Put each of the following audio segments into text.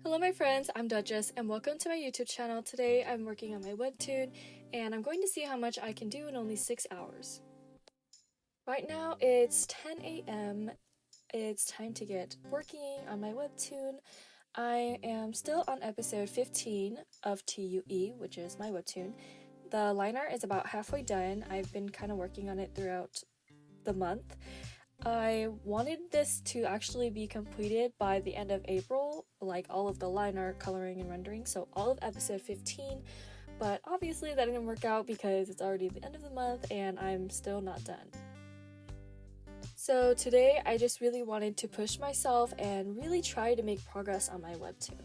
Hello my friends, I'm Duchess and welcome to my YouTube channel. Today I'm working on my Webtoon and I'm going to see how much I can do in only 6 hours. Right now it's 10 a.m. It's time to get working on my Webtoon. I am still on episode 15 of TUE, which is my Webtoon. The line art is about halfway done. I've been kind of working on it throughout the month. I wanted this to actually be completed by the end of April, like all of the line art, coloring, and rendering, so all of episode 15, but obviously that didn't work out because it's already the end of the month and I'm still not done. So today I just really wanted to push myself and really try to make progress on my Webtoon.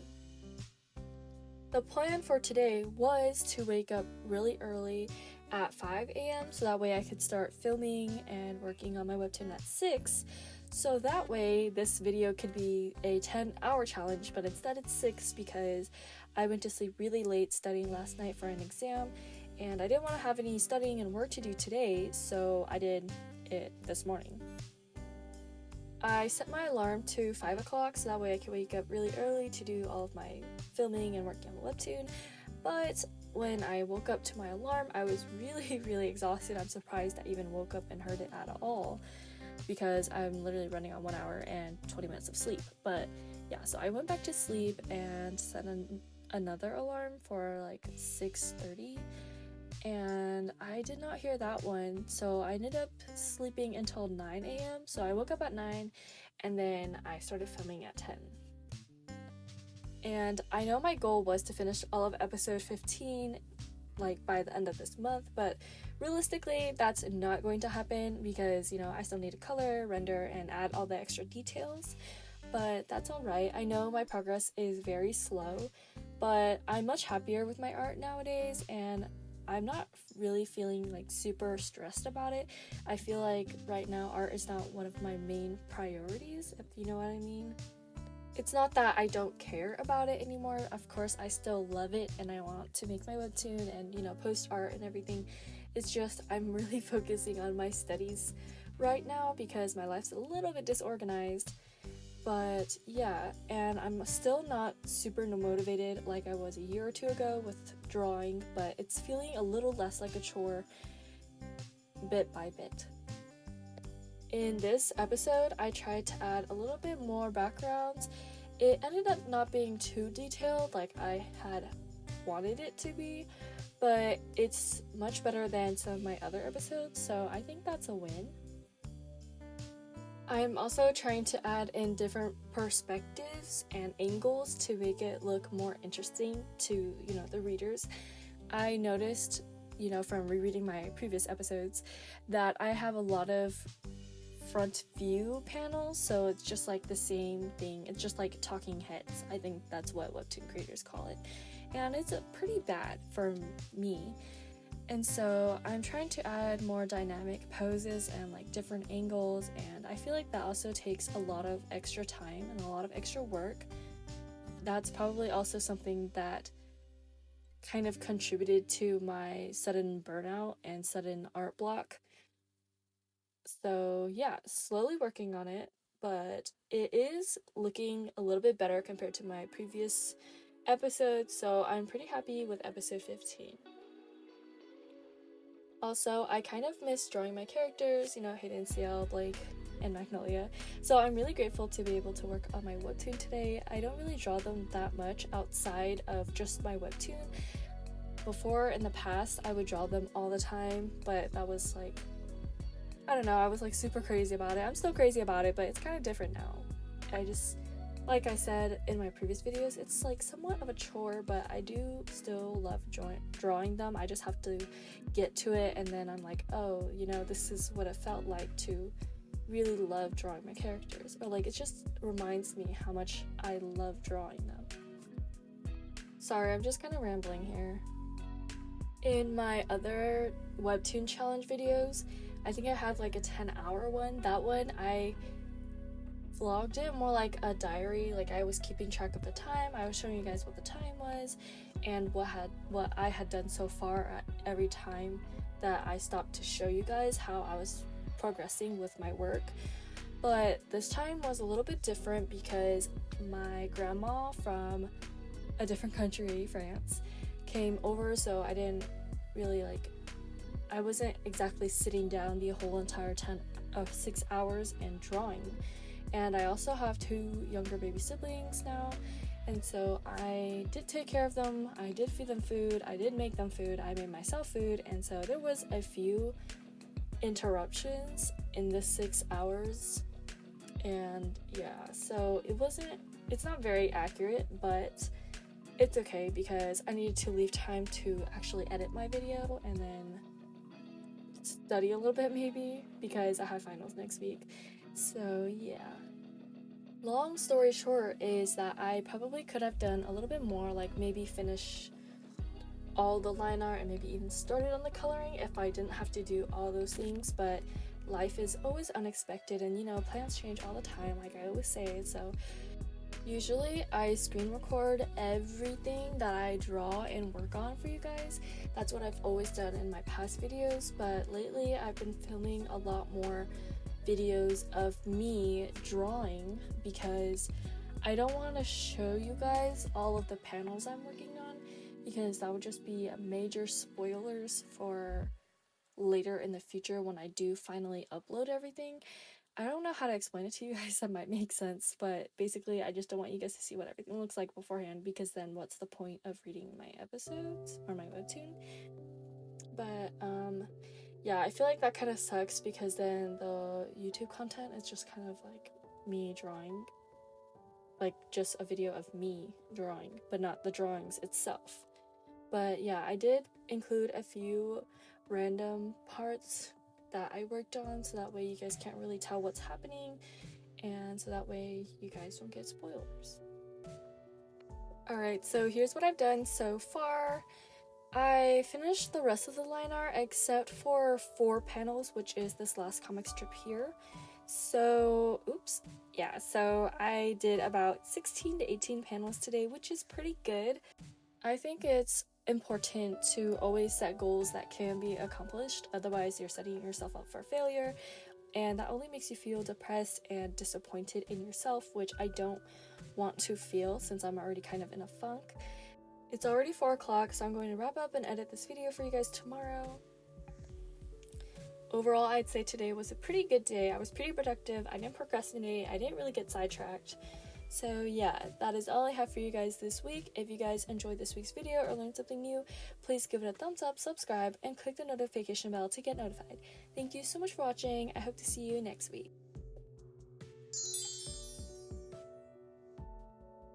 The plan for today was to wake up really early at 5 a.m. so that way I could start filming and working on my Webtoon at 6, so that way this video could be a 10-hour challenge, but instead it's 6 because I went to sleep really late studying last night for an exam and I didn't want to have any studying and work to do today, so I did it this morning. I set my alarm to 5 o'clock so that way I could wake up really early to do all of my filming and working on the Webtoon, but when I woke up to my alarm, I was really exhausted. I'm surprised I even woke up and heard it at all because I'm literally running on 1 hour and 20 minutes of sleep. But yeah, so I went back to sleep and set another alarm for like 6:30 and I did not hear that one, so I ended up sleeping until 9 a.m. So I woke up at 9 and then I started filming at 10. And I know my goal was to finish all of episode 15 like by the end of this month, but realistically that's not going to happen because, you know, I still need to color, render, and add all the extra details, but that's alright. I know my progress is very slow, but I'm much happier with my art nowadays and I'm not really feeling like super stressed about it. I feel like right now art is not one of my main priorities, if you know what I mean. It's not that I don't care about it anymore. Of course, I still love it and I want to make my Webtoon and, you know, post art and everything. It's just I'm really focusing on my studies right now because my life's a little bit disorganized. But yeah, and I'm still not super motivated like I was a year or two ago with drawing, but it's feeling a little less like a chore bit by bit. In this episode, I tried to add a little bit more backgrounds. It ended up not being too detailed like I had wanted it to be, but it's much better than some of my other episodes, so I think that's a win. I'm also trying to add in different perspectives and angles to make it look more interesting to, you know, the readers. I noticed, you know, from rereading my previous episodes that I have a lot of front view panels, so it's just like the same thing. It's just like talking heads. I think that's what Webtoon creators call it, and it's pretty bad for me. And so I'm trying to add more dynamic poses and like different angles, and I feel like that also takes a lot of extra time and a lot of extra work. That's probably also something that kind of contributed to my sudden burnout and sudden art block. So yeah, slowly working on it, but it is looking a little bit better compared to my previous episodes, so I'm pretty happy with episode 15. Also, I kind of miss drawing my characters, you know, Hayden, Ciel, Blake, and Magnolia, so I'm really grateful to be able to work on my Webtoon today. I don't really draw them that much outside of just my Webtoon. Before, in the past, I would draw them all the time, but that was like, I don't know, I was like super crazy about it. I'm still crazy about it, but it's kind of different now. I just, like I said in my previous videos, it's like somewhat of a chore, but I do still love drawing them. I just have to get to it, and then I'm like, oh, you know, this is what it felt like to really love drawing my characters. Or like, it just reminds me how much I love drawing them. Sorry, I'm just kind of rambling here. In my other Webtoon challenge videos, I think I had like a 10-hour one. That one, I vlogged it more like a diary. Like I was keeping track of the time. I was showing you guys what the time was and what I had done so far at every time that I stopped to show you guys how I was progressing with my work. But this time was a little bit different because my grandma from a different country, France, came over, so I didn't really I wasn't exactly sitting down the whole entire 6 hours and drawing. And I also have 2 younger baby siblings now, and so I did take care of them, I did feed them food, I did make them food, I made myself food, and so there was a few interruptions in the 6 hours. And yeah, so it's not very accurate, but it's okay because I needed to leave time to actually edit my video and then study a little bit maybe because I have finals next week. So yeah. Long story short is that I probably could have done a little bit more, like maybe finish all the line art and maybe even started on the coloring if I didn't have to do all those things, but life is always unexpected and plans change all the time, like I always say. So usually I screen record everything that I draw and work on for you guys. That's what I've always done in my past videos, but lately I've been filming a lot more videos of me drawing because I don't want to show you guys all of the panels I'm working on because that would just be major spoilers for later in the future when I do finally upload everything. I don't know how to explain it to you guys that might make sense, but basically I just don't want you guys to see what everything looks like beforehand because then what's the point of reading my episodes or my webtoon? But yeah, I feel like that kind of sucks because then the YouTube content is just kind of like me drawing, like just a video of me drawing, but not the drawings itself. But yeah, I did include a few random parts that I worked on so that way you guys can't really tell what's happening and so that way you guys don't get spoilers. Alright, so here's what I've done so far. I finished the rest of the line art except for 4 panels, which is this last comic strip here. So, so I did about 16 to 18 panels today, which is pretty good. I think it's important to always set goals that can be accomplished, otherwise you're setting yourself up for failure, and that only makes you feel depressed and disappointed in yourself, which I don't want to feel since I'm already kind of in a funk. It's already 4 o'clock, so I'm going to wrap up and edit this video for you guys tomorrow. Overall, I'd say today was a pretty good day. I was pretty productive, I didn't procrastinate, I didn't really get sidetracked. So yeah, that is all I have for you guys this week. If you guys enjoyed this week's video or learned something new, please give it a thumbs up, subscribe, and click the notification bell to get notified. Thank you so much for watching. I hope to see you next week.